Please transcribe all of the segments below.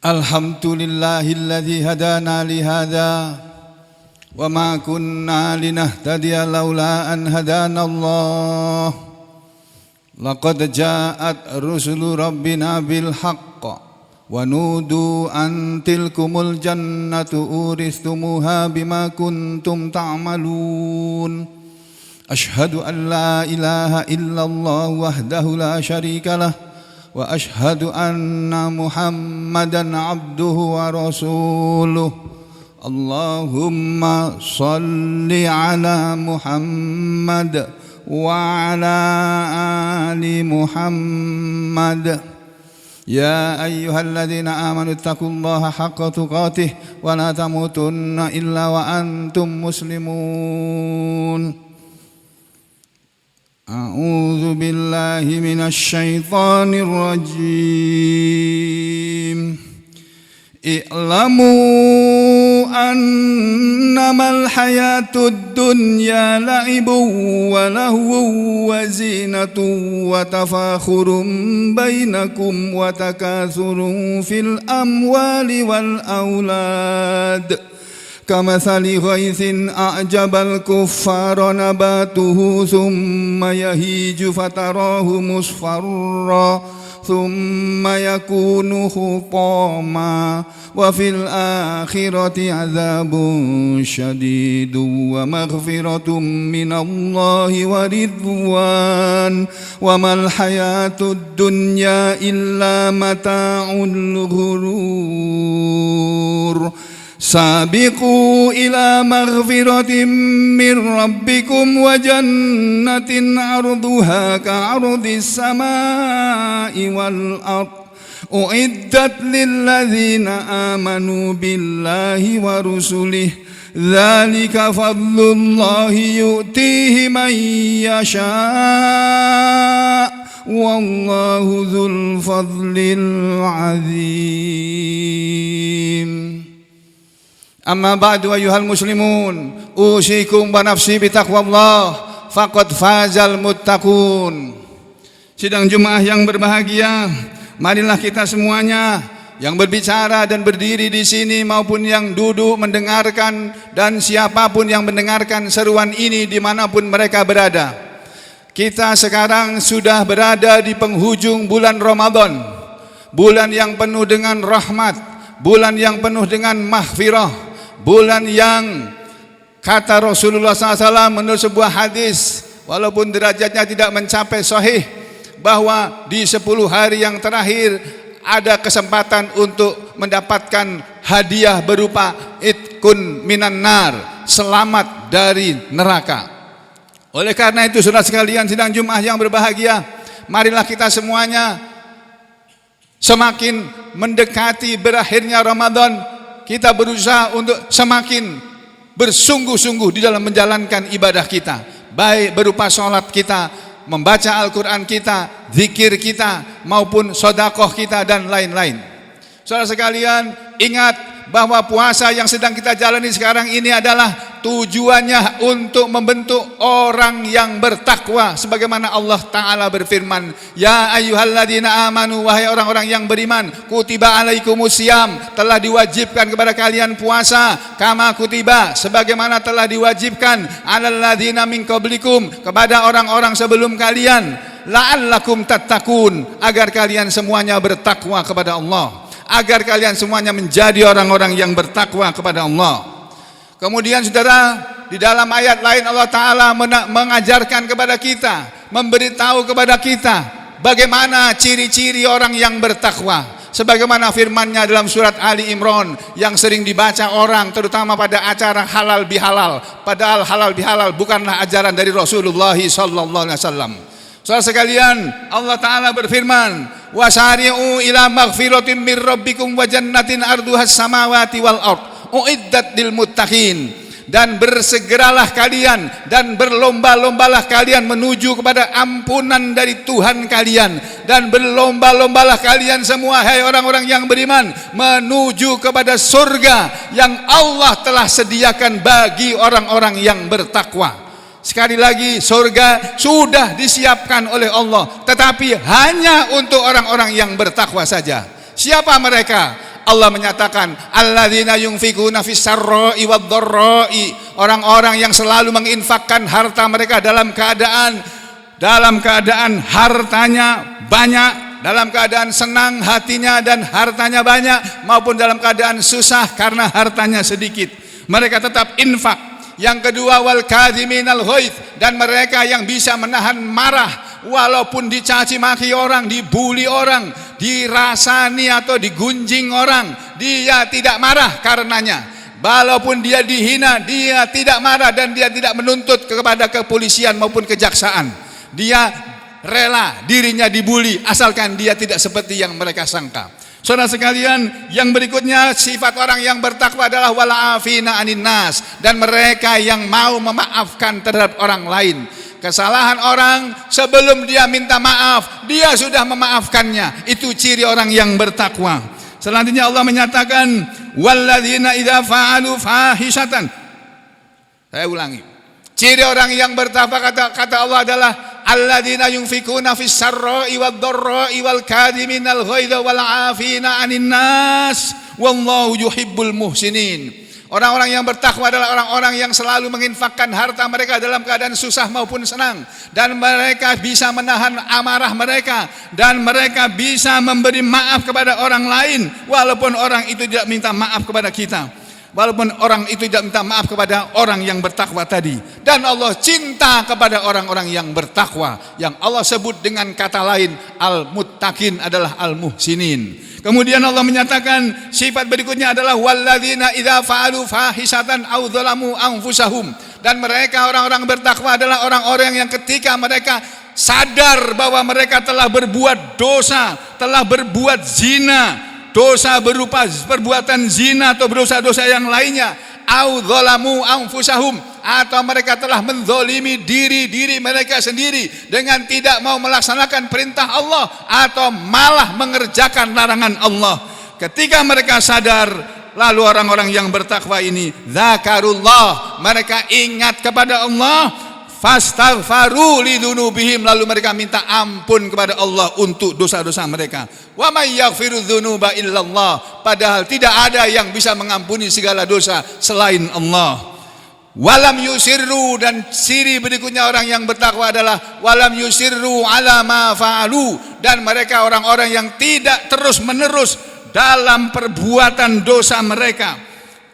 Alhamdulillahilladzi hadana lihada wa ma kunna linahtadiya laula an hadana Allah. Laqad ja'at rusulu rabbina bil haqq wa nudu an tilkumul jannatu uristumuha bima kuntum ta'malun. Ashhadu an la ilaha illallah wahdahu la syarika lah wa ashhadu anna Muhammadan abduhu wa rasuluh. Allahumma salli ala Muhammad wa ala ali Muhammad. Ya ayyuhalladzina amanu taqullaha haqqa tuqatih wa la tamutunna illa wa antum muslimun. A'udzu billahi minasy syaithanir rajim. I'lamu annamal hayatud dunya la'ibun wa lahwun wa zinatun wa tafakhurun bainakum wa takathurun fil amwali wal aulad. Kamathali ghaithin a'jabal kuffara nabatuhu thumma yahiju fatarahu musfarra thumma yakunu hutama wa fil akhirati azabun syadidun wa maghfiratun minallahi wa ridwan wa mal hayatud dunya illa mata'ul ghurur. Sabiqu ila maghfiratin min rabbikum wa jannatin arduha ka'ardis samai wal ard uiddat lilladzina amanu billahi wa rusulih dzalika fadlullahi yu'tihi man yasha wallahu dzul fadlil azim. Amma ba'du ayyuhal muslimun, usikum wa nafsi bitaqwallah faqad fazal muttaqun. Sidang Jumat yang berbahagia, marilah kita semuanya yang berbicara dan berdiri di sini maupun yang duduk mendengarkan dan siapapun yang mendengarkan seruan ini dimanapun mereka berada. Kita sekarang sudah berada di penghujung bulan Ramadan, bulan yang penuh dengan rahmat, bulan yang penuh dengan mahfirah, bulan yang kata Rasulullah SAW menurut sebuah hadis, walaupun derajatnya tidak mencapai sahih, bahwa di 10 hari yang terakhir ada kesempatan untuk mendapatkan hadiah berupa itqun minan nar, selamat dari neraka. Oleh karena itu saudara sekalian sidang Jumat yang berbahagia, marilah kita semuanya semakin mendekati berakhirnya Ramadan, kita berusaha untuk semakin bersungguh-sungguh di dalam menjalankan ibadah kita, baik berupa sholat kita, membaca Al-Quran kita, zikir kita, maupun sodakoh kita dan lain-lain. Saudara sekalian, ingat bahwa puasa yang sedang kita jalani sekarang ini adalah tujuannya untuk membentuk orang yang bertakwa, sebagaimana Allah Ta'ala berfirman, ya ayyuhalladzina amanu, wahai orang-orang yang beriman, kutiba alaikumusiyam, telah diwajibkan kepada kalian puasa, kama kutiba, sebagaimana telah diwajibkan alalladzina min qablikum, kepada orang-orang sebelum kalian, la'allakum tattaqun, agar kalian semuanya bertakwa kepada Allah, agar kalian semuanya menjadi orang-orang yang bertakwa kepada Allah. Kemudian saudara, di dalam ayat lain Allah Ta'ala mengajarkan kepada kita, memberitahu kepada kita bagaimana ciri-ciri orang yang bertakwa, sebagaimana firman-Nya dalam surat Ali Imran yang sering dibaca orang terutama pada acara halal bihalal, padahal halal bihalal bukanlah ajaran dari Rasulullah sallallahu alaihi wasallam. Saudara sekalian, Allah Ta'ala berfirman, wasari'u ila maghfiratin mir rabbikum wa jannatin arduhas samawati wal ard uiddat lil muttaqin, dan bersegeralah kalian dan berlomba-lombalah kalian menuju kepada ampunan dari Tuhan kalian, dan berlomba-lombalah kalian semua hai orang-orang yang beriman menuju kepada surga yang Allah telah sediakan bagi orang-orang yang bertakwa. Sekali lagi, surga sudah disiapkan oleh Allah, tetapi hanya untuk orang-orang yang bertakwa saja. Siapa mereka? Allah menyatakan alladzina yunfikuna fis sarra'i wad dharra'i, orang-orang yang selalu menginfakkan harta mereka dalam keadaan hartanya banyak, dalam keadaan senang hatinya dan hartanya banyak, maupun dalam keadaan susah karena hartanya sedikit, mereka tetap infak. Yang kedua, wal kadhiminal ghaidh, dan mereka yang bisa menahan marah walaupun dicaci maki orang, dibuli orang, dirasani atau digunjing orang, dia tidak marah karenanya. Walaupun dia dihina, dia tidak marah dan dia tidak menuntut kepada kepolisian maupun kejaksaan. Dia rela dirinya dibuli asalkan dia tidak seperti yang mereka sangka. Saudara sekalian, yang berikutnya sifat orang yang bertakwa adalah wala'afina anin nas, dan mereka yang mau memaafkan terhadap orang lain. Kesalahan orang sebelum dia minta maaf, dia sudah memaafkannya. Itu ciri orang yang bertakwa. Selanjutnya Allah menyatakan walladzina idza fa'alu fahisatan. Saya ulangi. Ciri orang yang bertakwa kata Allah adalah alladzina yunfikuna fis sarra'i wad dharra'i wal kadhiminal ghaidha wal 'afina 'anil nas wallahu yuhibbul muhsinin. Orang-orang yang bertakwa adalah orang-orang yang selalu menginfakkan harta mereka dalam keadaan susah maupun senang, dan mereka bisa menahan amarah mereka, dan mereka bisa memberi maaf kepada orang lain walaupun orang itu tidak minta maaf kepada kita. Walaupun orang itu tidak minta maaf kepada orang yang bertakwa tadi. Dan Allah cinta kepada orang-orang yang bertakwa, yang Allah sebut dengan kata lain al-muttaqin adalah al-muhsinin. Kemudian Allah menyatakan sifat berikutnya adalah walladzina idza fa'alu fahisatan aw dzalamu anfusahum, dan mereka orang-orang bertakwa adalah orang-orang yang ketika mereka sadar bahwa mereka telah berbuat dosa, telah berbuat zina, dosa berupa perbuatan zina atau dosa-dosa yang lainnya, au dzalamu anfusahum, atau mereka telah menzalimi diri mereka sendiri dengan tidak mau melaksanakan perintah Allah atau malah mengerjakan larangan Allah. Ketika mereka sadar, lalu orang-orang yang bertakwa ini zakarullah, mereka ingat kepada Allah, fastaghfaru lidzunubihim, lalu mereka minta ampun kepada Allah untuk dosa-dosa mereka. Wa may yaghfiru dzunuba illallah, padahal tidak ada yang bisa mengampuni segala dosa selain Allah. Walam yusirru, dan ciri berikutnya orang yang bertakwa adalah walam yusirru ala ma fa'alu, dan mereka orang-orang yang tidak terus-menerus dalam perbuatan dosa mereka.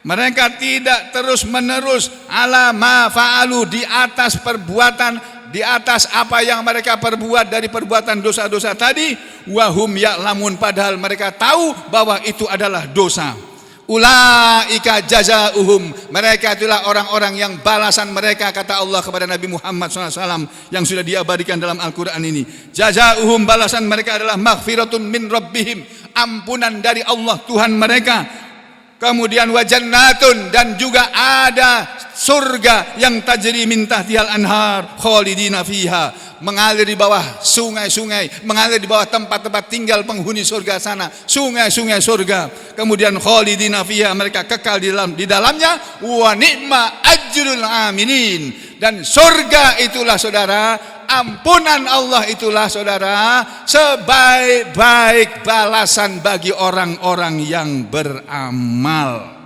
Mereka tidak terus-menerus ala ma fa'alu, di atas perbuatan, di atas apa yang mereka perbuat dari perbuatan dosa-dosa tadi, wahum ya'lamun, padahal mereka tahu bahwa itu adalah dosa. Ulaika jazaohum, mereka itulah orang-orang yang balasan mereka, kata Allah kepada Nabi Muhammad SAW yang sudah diabadikan dalam Al-Quran ini. Jazaohum, balasan mereka adalah maghfiratun min rabbihim, ampunan dari Allah Tuhan mereka. Kemudian wajannatun, dan juga ada surga yang tajri min tahtihal anhar khalidina fiha, mengalir di bawah sungai-sungai, mengalir di bawah tempat-tempat tinggal penghuni surga sana, sungai-sungai surga. Kemudian khalidina fiha, mereka kekal di dalamnya. Wa ni'ma ajrul amilin, dan surga itulah saudara, ampunan Allah itulah saudara, sebaik-baik balasan bagi orang-orang yang beramal.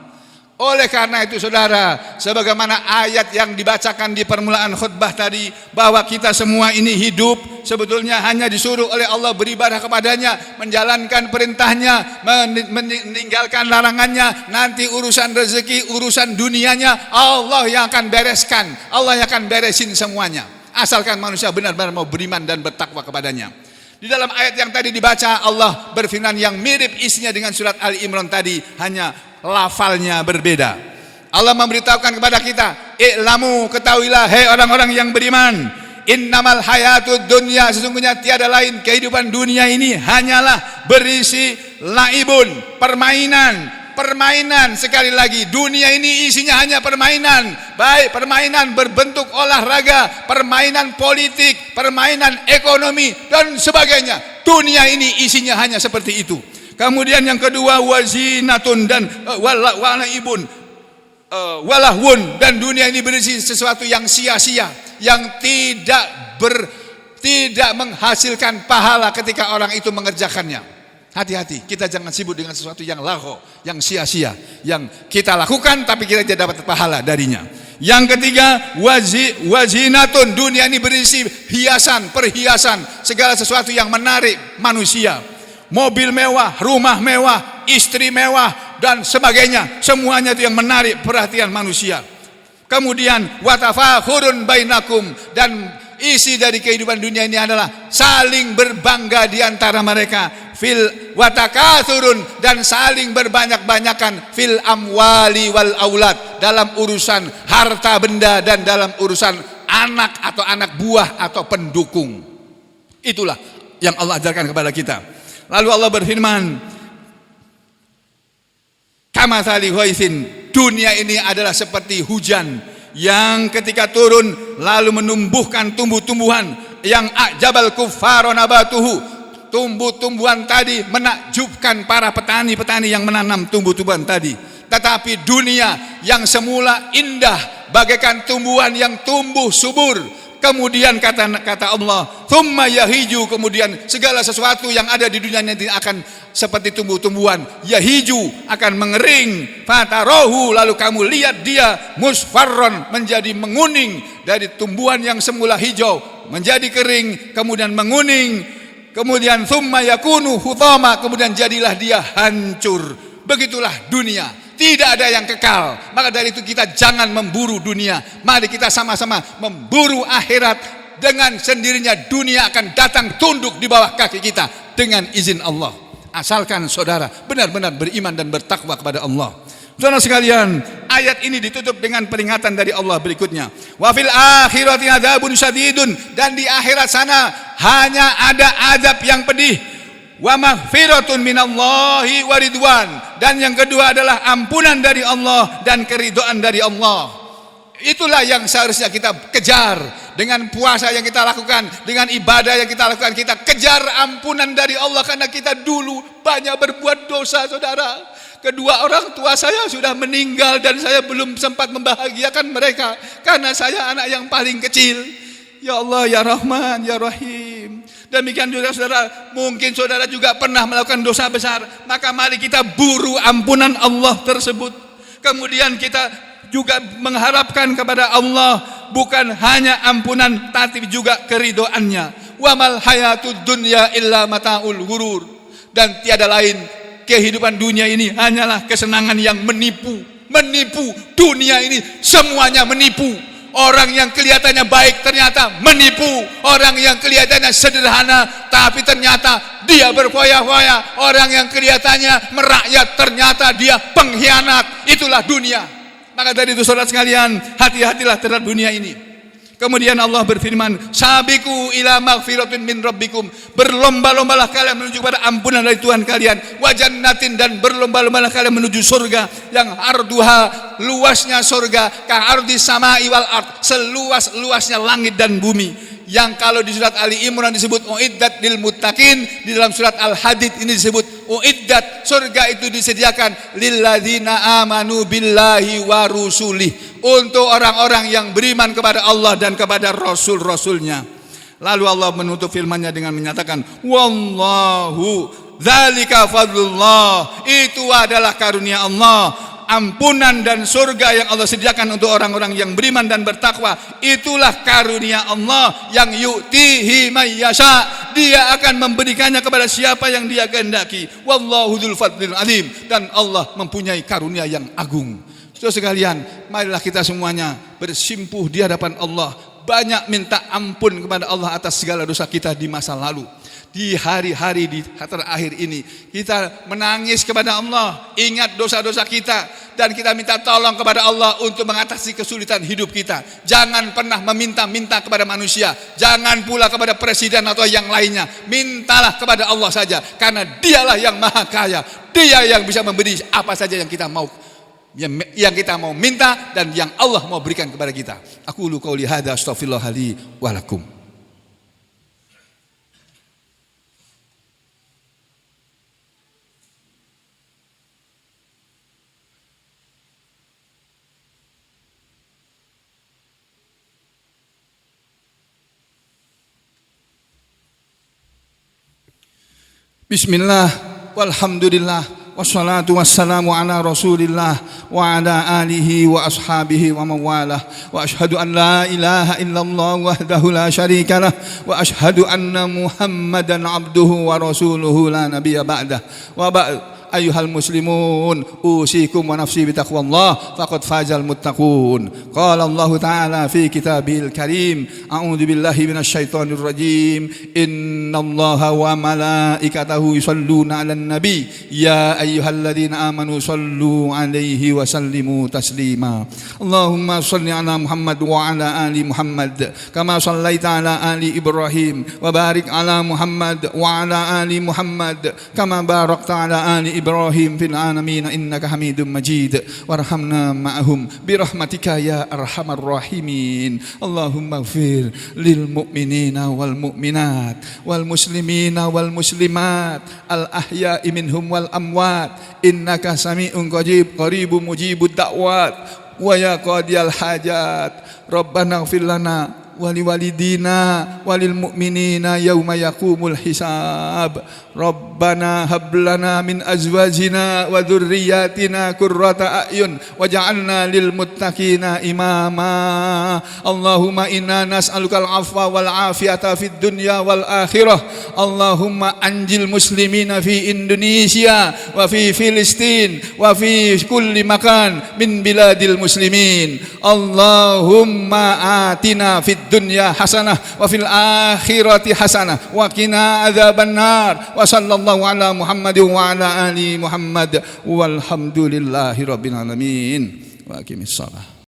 Oleh karena itu saudara, sebagaimana ayat yang dibacakan di permulaan khutbah tadi, bahwa kita semua ini hidup sebetulnya hanya disuruh oleh Allah beribadah kepadanya, menjalankan perintahnya, meninggalkan larangannya. Nanti urusan rezeki, urusan dunianya Allah yang akan bereskan, Allah yang akan beresin semuanya, asalkan manusia benar-benar mau beriman dan bertakwa kepadanya. Di dalam ayat yang tadi dibaca, Allah berfirman yang mirip isinya dengan surat Ali Imran tadi, hanya lafalnya berbeda. Allah memberitahukan kepada kita, i'lamu, ketahuilah hai orang-orang yang beriman, innamal hayatud dunya, sesungguhnya tiada lain kehidupan dunia ini hanyalah berisi laibun, permainan. Sekali lagi, dunia ini isinya hanya permainan, baik permainan berbentuk olahraga, permainan politik, permainan ekonomi dan sebagainya. Dunia ini isinya hanya seperti itu. Kemudian yang kedua, wazinatun, dan walaibun, walahun, dan dunia ini berisi sesuatu yang sia-sia, yang tidak menghasilkan pahala ketika orang itu mengerjakannya. Hati-hati, kita jangan sibuk dengan sesuatu yang laho, yang sia-sia, yang kita lakukan tapi kita tidak dapat pahala darinya. Yang ketiga, wazinatun, dunia ini berisi hiasan, perhiasan, segala sesuatu yang menarik manusia. Mobil mewah, rumah mewah, istri mewah, dan sebagainya. Semuanya itu yang menarik perhatian manusia. Kemudian watafakhurun bainakum, dan isi dari kehidupan dunia ini adalah saling berbangga di antara mereka. Fil watakathurun, dan saling berbanyak-banyakan fil amwali wal aulad, dalam urusan harta benda dan dalam urusan anak atau anak buah atau pendukung. Itulah yang Allah ajarkan kepada kita. Lalu Allah berfirman, kamathali ghaisin, dunia ini adalah seperti hujan yang ketika turun lalu menumbuhkan tumbuh-tumbuhan yang ajabal kuffara nabatuhu. Tumbuh-tumbuhan tadi menakjubkan para petani-petani yang menanam tumbuh-tumbuhan tadi. Tetapi dunia yang semula indah bagaikan tumbuhan yang tumbuh subur, kemudian kata Allah, thumma yahiju, kemudian segala sesuatu yang ada di dunia ini akan seperti tumbuh-tumbuhan, yahiju, akan mengering, fatarohu, lalu kamu lihat dia musfarron, menjadi menguning, dari tumbuhan yang semula hijau menjadi kering, kemudian menguning. Kemudian thumma yakunu hutama, kemudian jadilah dia hancur. Begitulah dunia, tidak ada yang kekal. Maka dari itu kita jangan memburu dunia. Mari kita sama-sama memburu akhirat. Dengan sendirinya dunia akan datang tunduk di bawah kaki kita dengan izin Allah. Asalkan saudara benar-benar beriman dan bertakwa kepada Allah. Saudara sekalian, ayat ini ditutup dengan peringatan dari Allah berikutnya. Wa fil akhirati adzabun syadidun, dan di akhirat sana hanya ada azab yang pedih. Wa maghfiratun minallahi wa ridwan, dan yang kedua adalah ampunan dari Allah dan keridhaan dari Allah. Itulah yang seharusnya kita kejar dengan puasa yang kita lakukan, dengan ibadah yang kita lakukan. Kita kejar ampunan dari Allah karena kita dulu banyak berbuat dosa, saudara. Kedua orang tua saya sudah meninggal dan saya belum sempat membahagiakan mereka karena saya anak yang paling kecil. Ya Allah, ya Rahman, ya Rahim. Demikian juga saudara, mungkin saudara juga pernah melakukan dosa besar. Maka mari kita buru ampunan Allah tersebut. Kemudian kita juga mengharapkan kepada Allah bukan hanya ampunan tapi juga keridhoannya. Wa mal hayatud dunya illa mataul ghurur, dan tiada lain kehidupan dunia ini hanyalah kesenangan yang menipu. Dunia ini semuanya menipu. Orang yang kelihatannya baik ternyata menipu. Orang yang kelihatannya sederhana tapi ternyata dia berfoya-foya. Orang yang kelihatannya merakyat ternyata dia pengkhianat. Itulah dunia. Maka dari itu saudara sekalian, hati-hatilah terhadap dunia ini. Kemudian Allah berfirman, sabiqu ila maghfiratin min rabbikum, berlomba-lombalah kalian menuju kepada ampunan dari Tuhan kalian, wa jannatin, dan berlomba-lombalah kalian menuju surga yang arduha, luasnya surga, ka ardi samai wal ard, seluas-luasnya langit dan bumi. Yang kalau di surat Ali Imran disebut uiddat lil muttaqin, di dalam surat Al-Hadid ini disebut uiddat, surga itu disediakan lilladzina amanu billahi wa rusulih, untuk orang-orang yang beriman kepada Allah dan kepada Rasul-Rasulnya. Lalu Allah menutup firman-Nya dengan menyatakan, wallahu dzalika fadlullah, itu adalah karunia Allah. Ampunan dan surga yang Allah sediakan untuk orang-orang yang beriman dan bertakwa, itulah karunia Allah yang yu'tihi may yasha, dia akan memberikannya kepada siapa yang dia kehendaki. Wallahu dzul fadlil alim, dan Allah mempunyai karunia yang agung. Saudara sekalian, marilah kita semuanya bersimpuh di hadapan Allah, banyak minta ampun kepada Allah atas segala dosa kita di masa lalu. Di hari-hari di terakhir ini kita menangis kepada Allah, ingat dosa-dosa kita, dan kita minta tolong kepada Allah untuk mengatasi kesulitan hidup kita. Jangan pernah meminta-minta kepada manusia, jangan pula kepada presiden atau yang lainnya. Mintalah kepada Allah saja, karena dialah yang maha kaya. Dia yang bisa memberi apa saja yang kita mau, yang kita mau minta dan yang Allah mau berikan kepada kita. Aku lu qauli hadza astaghfirullah li wa lakum. Bismillah, walhamdulillah wassalatu wassalamu ala Rasulillah wa ala alihi wa ashabihi wa mawalah wa ashhadu an la ilaha illallah wahdahu la syarikalah wa ashhadu anna Muhammadan abduhu wa rasuluhu la nabiyya ba'dah wa ba'd. Ayyuhal muslimun usikum wa nafsi bitaqwallah faqad fazal muttaqun. Qala Allah ta'ala fi kitabihil karim a'udzu billahi minasyaitonir rajim innallaha wa malaikatahu yusholluna 'alan nabi ya ayyuhalladzina amanu shallu 'alaihi wa sallimu taslima. Allahumma shalli 'ala Muhammad wa 'ala ali Muhammad kama shallaita 'ala ali Ibrahim wa barik 'ala Muhammad wa 'ala ali Muhammad kama barakta 'ala ali Ibrahim fil alamin innaka Hamidum Majid warhamna ma'ahum birahmatika ya arhamar rahimin. Allahumma ighfir lil mu'minina wal mu'minat wal muslimina wal muslimat al ahya'i minhum wal amwat innaka sami'un qaribun mujibud da'wat wa ya qadiyal hajat. Rabbana ighfir lana wali walidina walil mu'minina yauma yaqumul hisab. Rabbana hab lana min azwajina wa dhurriyyatina qurrata a'yun waj'alna lil muttaqina imama. Allahumma inna nas'alukal afwa wal afiyata fid dunya wal akhirah. Allahumma anjil muslimina fi Indonesia wa fi Filistin wa fi kulli makan min biladil muslimin. Allahumma atina fid dunya hasanah wa fil akhirati hasanah wa qina adzabannar. Wa sallallahu ala Muhammadin wa ala ali Muhammad walhamdulillahi rabbil alamin. Wa aqimissalah.